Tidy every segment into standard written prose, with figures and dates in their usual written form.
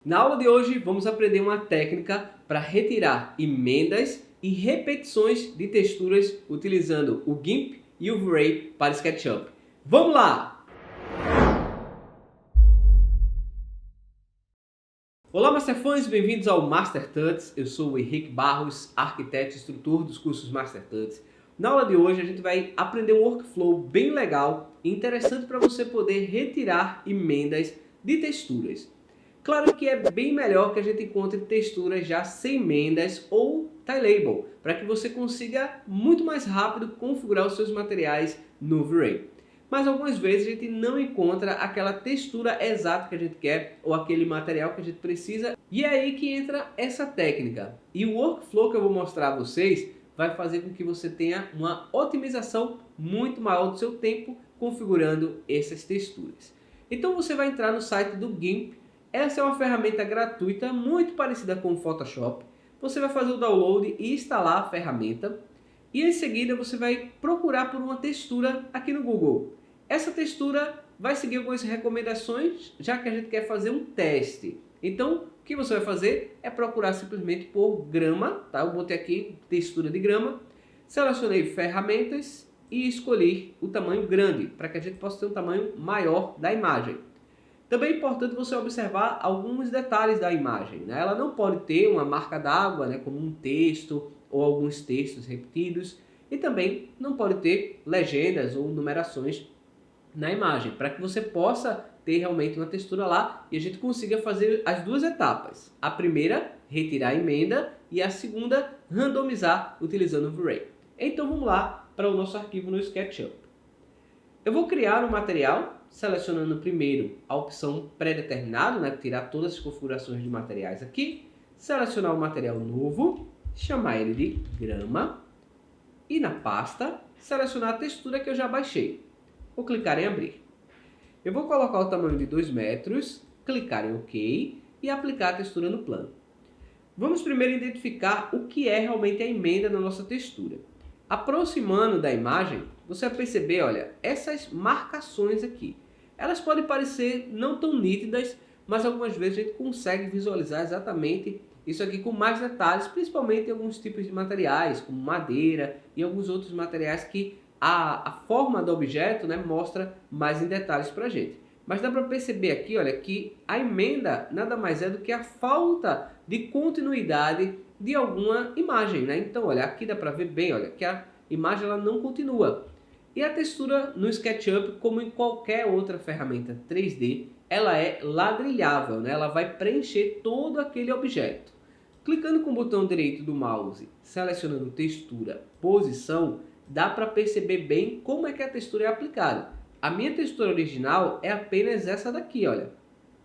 Na aula de hoje vamos aprender uma técnica para retirar emendas e repetições de texturas utilizando o GIMP e o V-Ray para SketchUp. Vamos lá! Olá Masterfãs, bem-vindos ao Master Tuts. Eu sou o Henrique Barros, arquiteto e instrutor dos cursos Master Tuts. Na aula de hoje a gente vai aprender um workflow bem legal e interessante para você poder retirar emendas de texturas. Claro que é bem melhor que a gente encontre texturas já sem emendas ou tilable, para que você consiga muito mais rápido configurar os seus materiais no V-Ray. Mas algumas vezes a gente não encontra aquela textura exata que a gente quer ou aquele material que a gente precisa, e é aí que entra essa técnica. E o workflow que eu vou mostrar a vocês vai fazer com que você tenha uma otimização muito maior do seu tempo configurando essas texturas. Então você vai entrar no site do GIMP. Essa é uma ferramenta gratuita, muito parecida com o Photoshop. Você vai fazer o download e instalar a ferramenta. E em seguida você vai procurar por uma textura aqui no Google. Essa textura vai seguir algumas recomendações, já que a gente quer fazer um teste. Então, o que você vai fazer é procurar simplesmente por grama. Tá? Eu botei aqui textura de grama. Selecionei ferramentas e escolhi o tamanho grande, para que a gente possa ter um tamanho maior da imagem. Também é importante você observar alguns detalhes da imagem, né? Ela não pode ter uma marca d'água, né, como um texto ou alguns textos repetidos, e também não pode ter legendas ou numerações na imagem, para que você possa ter realmente uma textura lá e a gente consiga fazer as duas etapas. A primeira, retirar a emenda, e a segunda, randomizar utilizando o V-Ray. Então vamos lá para o nosso arquivo no SketchUp. Eu vou criar um material, selecionando primeiro a opção pré-determinado, né, tirar todas as configurações de materiais aqui, selecionar um material novo, chamar ele de grama, e na pasta, selecionar a textura que eu já baixei. Vou clicar em abrir. Eu vou colocar o tamanho de 2 metros, clicar em OK e aplicar a textura no plano. Vamos primeiro identificar o que é realmente a emenda na nossa textura. Aproximando da imagem, você vai perceber, olha, essas marcações aqui. Elas podem parecer não tão nítidas, mas algumas vezes a gente consegue visualizar exatamente isso aqui com mais detalhes, principalmente em alguns tipos de materiais, como madeira e alguns outros materiais que a forma do objeto, né, mostra mais em detalhes para a gente. Mas dá para perceber aqui, olha, que a emenda nada mais é do que a falta de continuidade de alguma imagem, né? Então, olha, aqui dá para ver bem, olha, que a imagem ela não continua. E a textura no SketchUp, como em qualquer outra ferramenta 3D, ela é ladrilhável, né? Ela vai preencher todo aquele objeto. Clicando com o botão direito do mouse, selecionando textura, posição, dá para perceber bem como é que a textura é aplicada. A minha textura original é apenas essa daqui, olha.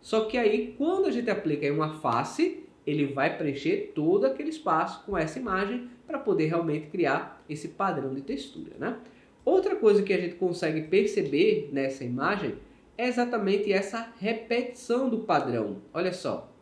Só que aí, quando a gente aplica em uma face, ele vai preencher todo aquele espaço com essa imagem para poder realmente criar esse padrão de textura, né? Outra coisa que a gente consegue perceber nessa imagem é exatamente essa repetição do padrão. Olha só,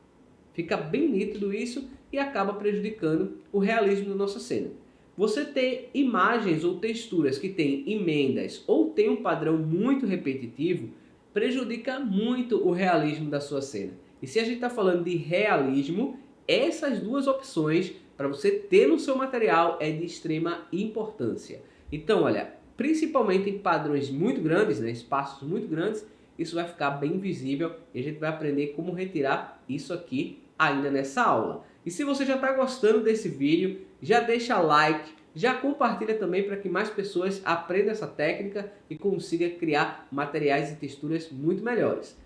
fica bem nítido isso e acaba prejudicando o realismo da nossa cena. Você ter imagens ou texturas que têm emendas ou tem um padrão muito repetitivo prejudica muito o realismo da sua cena. E se a gente está falando de realismo, essas duas opções para você ter no seu material é de extrema importância. Então, olha, principalmente em padrões muito grandes, né, espaços muito grandes, isso vai ficar bem visível e a gente vai aprender como retirar isso aqui ainda nessa aula. E se você já está gostando desse vídeo, já deixa like, já compartilha também para que mais pessoas aprendam essa técnica e consigam criar materiais e texturas muito melhores.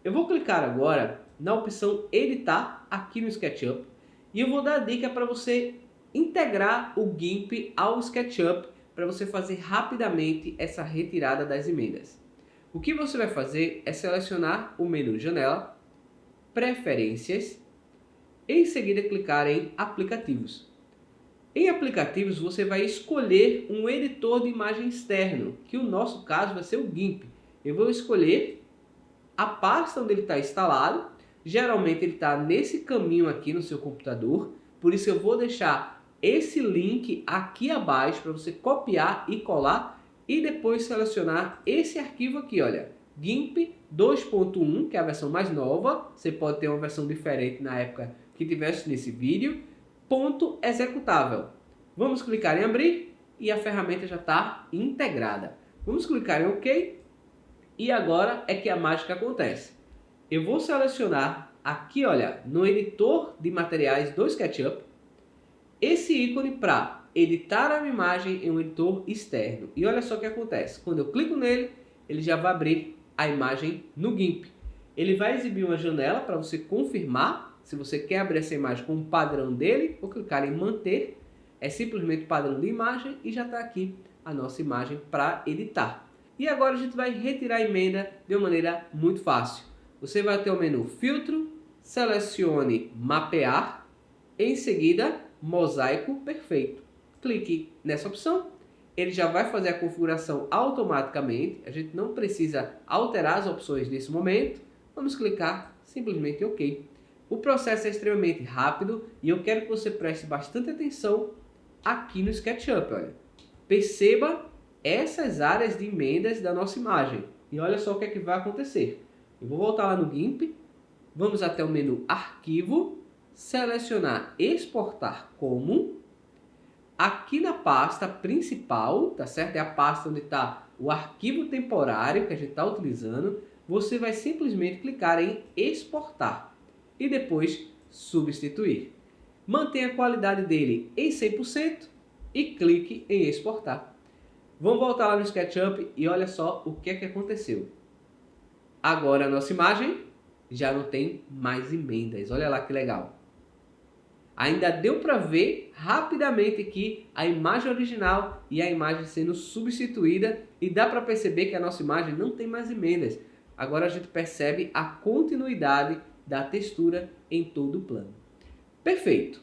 Eu vou clicar agora na opção editar aqui no SketchUp e eu vou dar a dica para você integrar o GIMP ao SketchUp para você fazer rapidamente essa retirada das emendas. O que você vai fazer é selecionar o menu Janela, Preferências, em seguida clicar em Aplicativos. Em Aplicativos você vai escolher um editor de imagem externo, que o nosso caso vai ser o GIMP. Eu vou escolher a pasta onde ele está instalado, geralmente ele está nesse caminho aqui no seu computador, por isso eu vou deixar esse link aqui abaixo para você copiar e colar e depois selecionar esse arquivo aqui, olha, GIMP 2.1, que é a versão mais nova. Você pode ter uma versão diferente na época que tivesse nesse vídeo. Ponto executável. Vamos clicar em abrir e a ferramenta já está integrada. Vamos clicar em OK e agora é que a mágica acontece. Eu vou selecionar aqui, olha, no editor de materiais do SketchUp, esse ícone para editar a minha imagem em um editor externo. E olha só o que acontece. Quando eu clico nele, ele já vai abrir a imagem no GIMP. Ele vai exibir uma janela para você confirmar se você quer abrir essa imagem com o padrão dele. Vou clicar em manter. É simplesmente padrão de imagem e já está aqui a nossa imagem para editar. E agora a gente vai retirar a emenda de uma maneira muito fácil. Você vai ter o menu filtro, selecione mapear, em seguida mosaico perfeito. Clique nessa opção, ele já vai fazer a configuração automaticamente, a gente não precisa alterar as opções nesse momento. Vamos clicar simplesmente em OK. O processo é extremamente rápido e eu quero que você preste bastante atenção aqui no SketchUp. Olha. Perceba essas áreas de emendas da nossa imagem e olha só o que é que vai acontecer. Eu vou voltar lá no GIMP, vamos até o menu Arquivo, selecionar Exportar como. Aqui na pasta principal, tá certo? É a pasta onde está o arquivo temporário que a gente está utilizando. Você vai simplesmente clicar em Exportar e depois Substituir. Mantenha a qualidade dele em 100% e clique em Exportar. Vamos voltar lá no SketchUp e olha só o que é que aconteceu. Agora a nossa imagem já não tem mais emendas. Olha lá que legal. Ainda deu para ver rapidamente aqui a imagem original e a imagem sendo substituída e dá para perceber que a nossa imagem não tem mais emendas. Agora a gente percebe a continuidade da textura em todo o plano. Perfeito.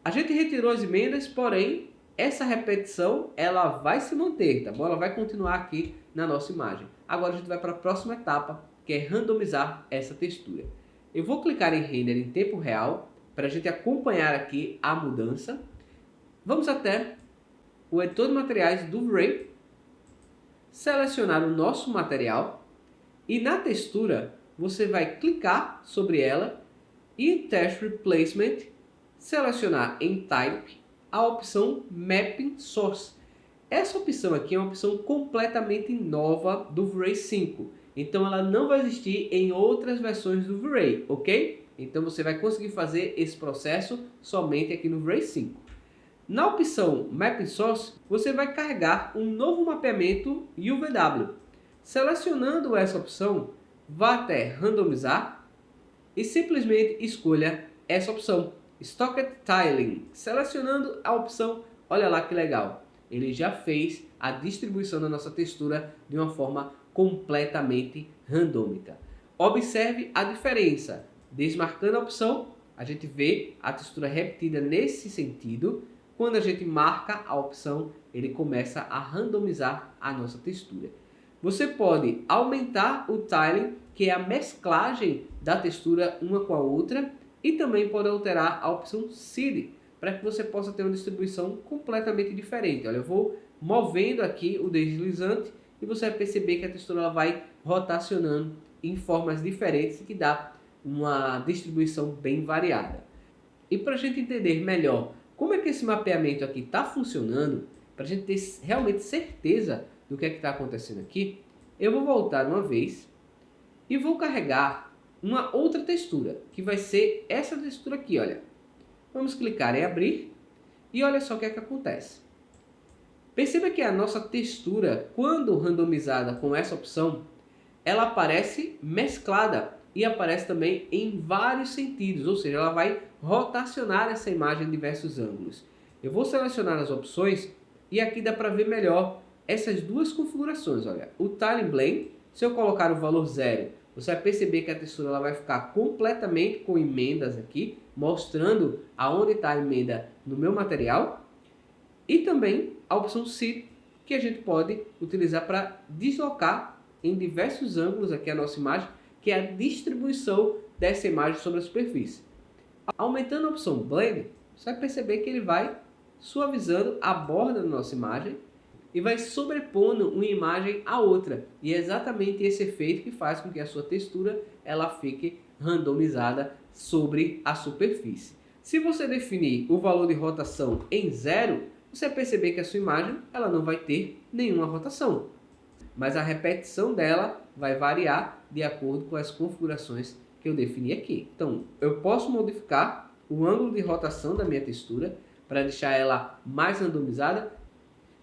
A gente retirou as emendas, porém essa repetição ela vai se manter, tá bom? Ela vai continuar aqui na nossa imagem. Agora a gente vai para a próxima etapa, que é randomizar essa textura. Eu vou clicar em render em tempo real para a gente acompanhar aqui a mudança. Vamos até o editor de materiais do V-Ray, selecionar o nosso material e na textura você vai clicar sobre ela e em Text Replacement selecionar em Type a opção Mapping Source. Essa opção aqui é uma opção completamente nova do V-Ray 5, então ela não vai existir em outras versões do V-Ray, ok? Então você vai conseguir fazer esse processo somente aqui no V-Ray 5. Na opção Mapping Source, você vai carregar um novo mapeamento UVW. Selecionando essa opção, vá até Randomizar e simplesmente escolha essa opção, Stocked Tiling. Selecionando a opção, olha lá que legal, ele já fez a distribuição da nossa textura de uma forma completamente randômica. Observe a diferença. Desmarcando a opção, a gente vê a textura repetida nesse sentido. Quando a gente marca a opção, ele começa a randomizar a nossa textura. Você pode aumentar o tiling, que é a mesclagem da textura uma com a outra, e também pode alterar a opção Seed, para que você possa ter uma distribuição completamente diferente. Olha, eu vou movendo aqui o deslizante e você vai perceber que a textura ela vai rotacionando em formas diferentes, que dá uma distribuição bem variada. E para a gente entender melhor como é que esse mapeamento aqui está funcionando, para a gente ter realmente certeza do que é que está acontecendo aqui, eu vou voltar uma vez e vou carregar uma outra textura, que vai ser essa textura aqui, olha. Vamos clicar em abrir e olha só o que é que acontece. Perceba que a nossa textura, quando randomizada com essa opção, ela aparece mesclada e aparece também em vários sentidos, ou seja, ela vai rotacionar essa imagem em diversos ângulos. Eu vou selecionar as opções e aqui dá para ver melhor essas duas configurações. Olha, o Tiling Blend, se eu colocar o valor 0, você vai perceber que a textura ela vai ficar completamente com emendas aqui, mostrando aonde está a emenda no meu material. E também a opção Seed, que a gente pode utilizar para deslocar em diversos ângulos aqui a nossa imagem, que é a distribuição dessa imagem sobre a superfície. Aumentando a opção Blend, você vai perceber que ele vai suavizando a borda da nossa imagem e vai sobrepondo uma imagem à outra. E é exatamente esse efeito que faz com que a sua textura ela fique randomizada sobre a superfície. Se você definir o valor de rotação em 0, você vai perceber que a sua imagem ela não vai ter nenhuma rotação, mas a repetição dela vai variar de acordo com as configurações que eu defini aqui. Então, eu posso modificar o ângulo de rotação da minha textura para deixar ela mais randomizada.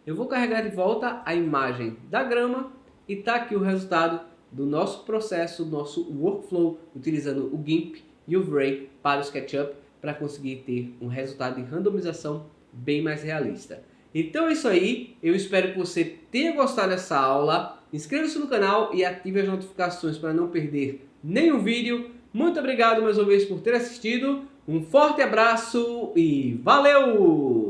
Eu vou carregar de volta a imagem da grama e está aqui o resultado do nosso processo, nosso workflow, utilizando o GIMP e o V-Ray para o SketchUp para conseguir ter um resultado de randomização bem mais realista. Então é isso aí, eu espero que você tenha gostado dessa aula. Inscreva-se no canal e ative as notificações para não perder nenhum vídeo. Muito obrigado mais uma vez por ter assistido, um forte abraço e valeu!